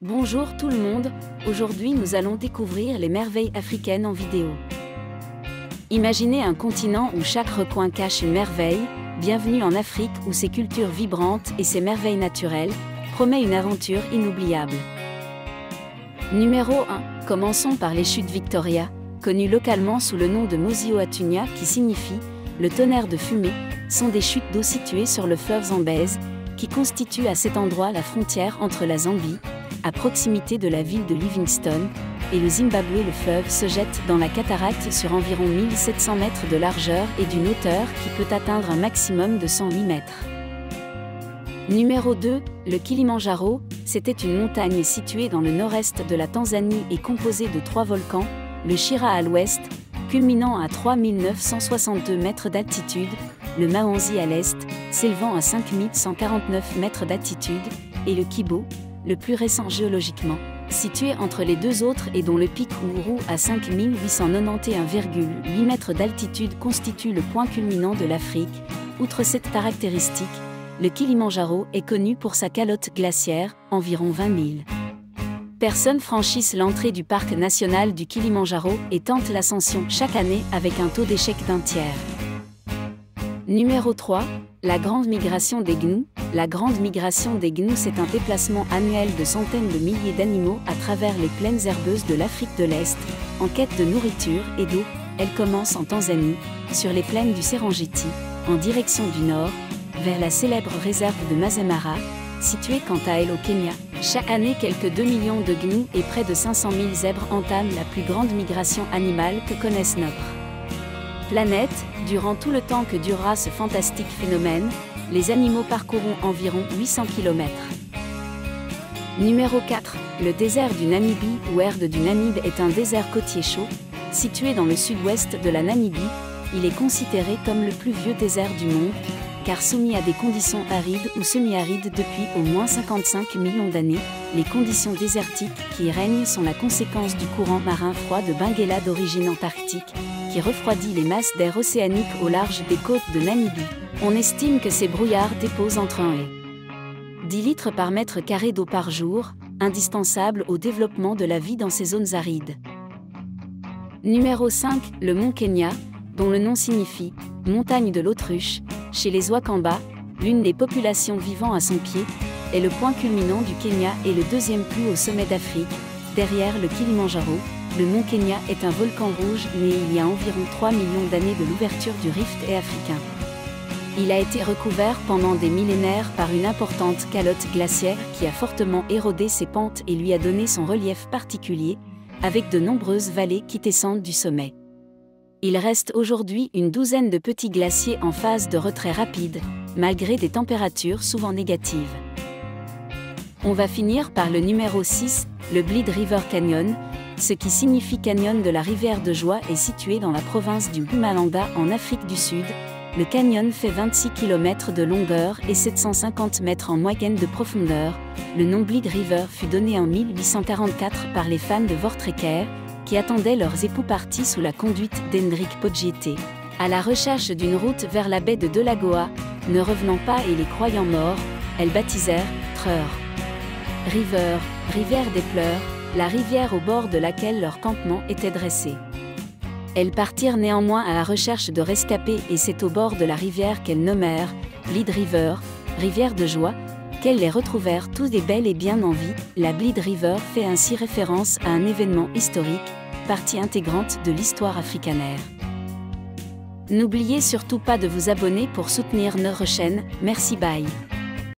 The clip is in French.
Bonjour tout le monde, aujourd'hui nous allons découvrir les merveilles africaines en vidéo. Imaginez un continent où chaque recoin cache une merveille, bienvenue en Afrique où ses cultures vibrantes et ses merveilles naturelles promet une aventure inoubliable. Numéro 1. Commençons par les chutes Victoria, connues localement sous le nom de Mosi-Oa-Tunya qui signifie « le tonnerre de fumée », sont des chutes d'eau situées sur le fleuve Zambèze, qui constitue à cet endroit la frontière entre la Zambie, à proximité de la ville de Livingstone, et le Zimbabwe. Le fleuve se jette dans la cataracte sur environ 1700 mètres de largeur et d'une hauteur qui peut atteindre un maximum de 108 mètres. Numéro 2. Le Kilimandjaro, c'était une montagne située dans le nord-est de la Tanzanie et composée de 3 volcans, le Shira à l'ouest, culminant à 3962 mètres d'altitude, le Mawanzi à l'est, s'élevant à 5149 mètres d'altitude, et le Kibo, le plus récent géologiquement, situé entre les deux autres et dont le pic Uhuru à 5891,8 mètres d'altitude constitue le point culminant de l'Afrique. Outre cette caractéristique, le Kilimandjaro est connu pour sa calotte glaciaire, environ 20 000 personnes franchissent l'entrée du parc national du Kilimandjaro et tentent l'ascension chaque année avec un taux d'échec d'un tiers. Numéro 3. La Grande Migration des Gnous. La Grande Migration des Gnous est un déplacement annuel de centaines de milliers d'animaux à travers les plaines herbeuses de l'Afrique de l'Est, en quête de nourriture et d'eau. Elle commence en Tanzanie, sur les plaines du Serengeti, en direction du nord, vers la célèbre réserve de Masai Mara, située quant à elle au Kenya. Chaque année, quelques 2 millions de gnous et près de 500 000 zèbres entament la plus grande migration animale que connaisse notre planète. Durant tout le temps que durera ce fantastique phénomène, les animaux parcourront environ 800 km. Numéro 4. Le désert du Namibie ou Erde du Namib est un désert côtier chaud, situé dans le sud-ouest de la Namibie. Il est considéré comme le plus vieux désert du monde, car soumis à des conditions arides ou semi-arides depuis au moins 55 millions d'années. Les conditions désertiques qui y règnent sont la conséquence du courant marin froid de Benguela d'origine antarctique, qui refroidit les masses d'air océanique au large des côtes de Namibie. On estime que ces brouillards déposent entre 1 et 10 litres par mètre carré d'eau par jour, indispensable au développement de la vie dans ces zones arides. Numéro 5. Le mont Kenya, dont le nom signifie « montagne de l'autruche », chez les Wakamba, l'une des populations vivant à son pied, est le point culminant du Kenya et le deuxième plus haut sommet d'Afrique, derrière le Kilimandjaro. Le mont Kenya est un volcan rouge né il y a environ 3 millions d'années de l'ouverture du rift africain. Il a été recouvert pendant des millénaires par une importante calotte glaciaire qui a fortement érodé ses pentes et lui a donné son relief particulier, avec de nombreuses vallées qui descendent du sommet. Il reste aujourd'hui une douzaine de petits glaciers en phase de retrait rapide, malgré des températures souvent négatives. On va finir par le numéro 6, le Bleed River Canyon, ce qui signifie canyon de la rivière de joie, est situé dans la province du Mpumalanga en Afrique du Sud. Le canyon fait 26 km de longueur et 750 mètres en moyenne de profondeur. Le nom Bleed River fut donné en 1844 par les femmes de Voortrekker, qui attendaient leurs époux partis sous la conduite d'Hendrik Potgieter, à la recherche d'une route vers la baie de Delagoa. Ne revenant pas et les croyant morts, elles baptisèrent Treur River, rivière des pleurs, la rivière au bord de laquelle leur campement était dressé. Elles partirent néanmoins à la recherche de rescapés et c'est au bord de la rivière qu'elles nommèrent Bleed River, rivière de joie, qu'elles les retrouvèrent tous et belles et bien en vie. La Bleed River fait ainsi référence à un événement historique, partie intégrante de l'histoire africanaire. N'oubliez surtout pas de vous abonner pour soutenir notre chaîne. Merci, bye.